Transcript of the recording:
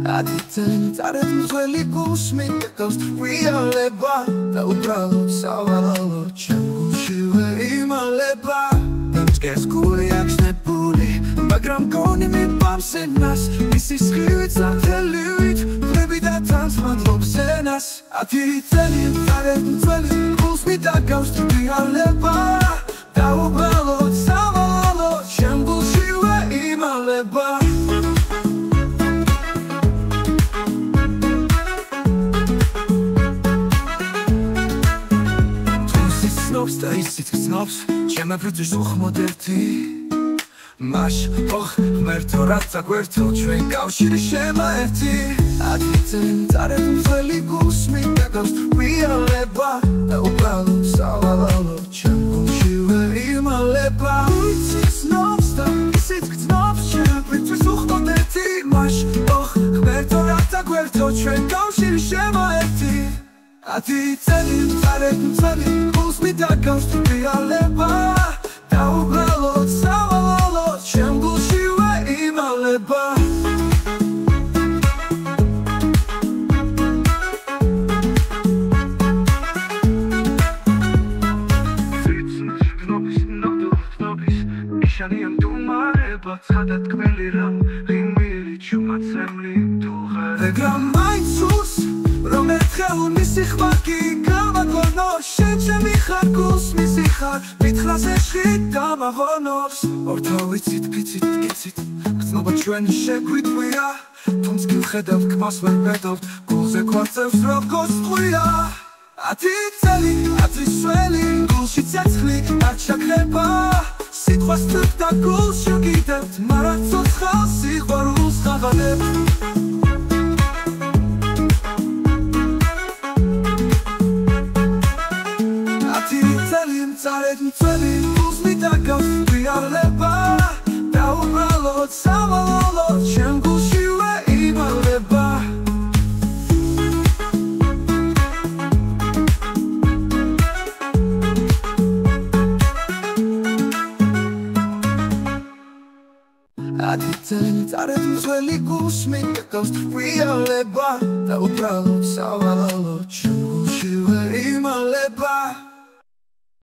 Aditen tarem zveli gusmi Tekavst frialeba Da upravo savalalo Čemu žive imaleba Skers kuli jaks ne puli Მაგრამ გონი პამსენას მისი სხივით სათელივით ვლები და თანს მადლობს ენას 10 წელი წარებ წელი გულს მიდაგავს რეალება და უბრალოდ სავალალო ჩემ გულშივე იმალება თუნსი ცნობს და ისიც გრძნობს ჩემებრიძვის უხმოდერთი Маш, ох, ღმერთო, რაც აგვერთო ჩვენ კავშირი შემაერთი 10 წელი წარებ მთელი გულსმი გაგავს რეალება და უბრალოდ სავალალო ჩემ გულშივე იმალება ისიც ცნობს და ისიც გრძნობს ჩემებრიძვის უხმოდერთი Маш, ох, ღმერთო, რაც აგვერთო ჩვენ კავშირი შემაერთი 10 წელი წარებ მთელი გულსმი გაგავს რეალება და უბრალოდ სავალალო ჩემ გულშივე იმალება იშანიან თუმარება ცხადად კმელი რამ ღიმილი ჩუმაცემლი თუღა ეგრამ მაინცუს რომ ერთხელ მისი ხვაკი გამაგონო შენ ჩემი ხარ გულს მისი ხარ მითხრას ეშხით დამაღონობს ორთავიცით ფიცით კიცით გრძნობა ჩვენი შეგვიტყვია თუმც გილხედავთ კმას ვერ პედავთ გულზე კვარცევს როგორც ტყვია 10 წელი 10 სველი გულში ცეცხლი არ ჩაგრება სიტყვას თვით და გულს შეგიდებთ მაგრამ ცოცხალ სიყვარულს ხაღანებ წარეთ მწველი გულს მიდაგავს რეალება და უბრალოდ სავალალო ჩემ გულშივე იმალება Aditen წარეთ მწველი გულს მიდაგავს რეალება და უბრალოდ სავალალო ჩემ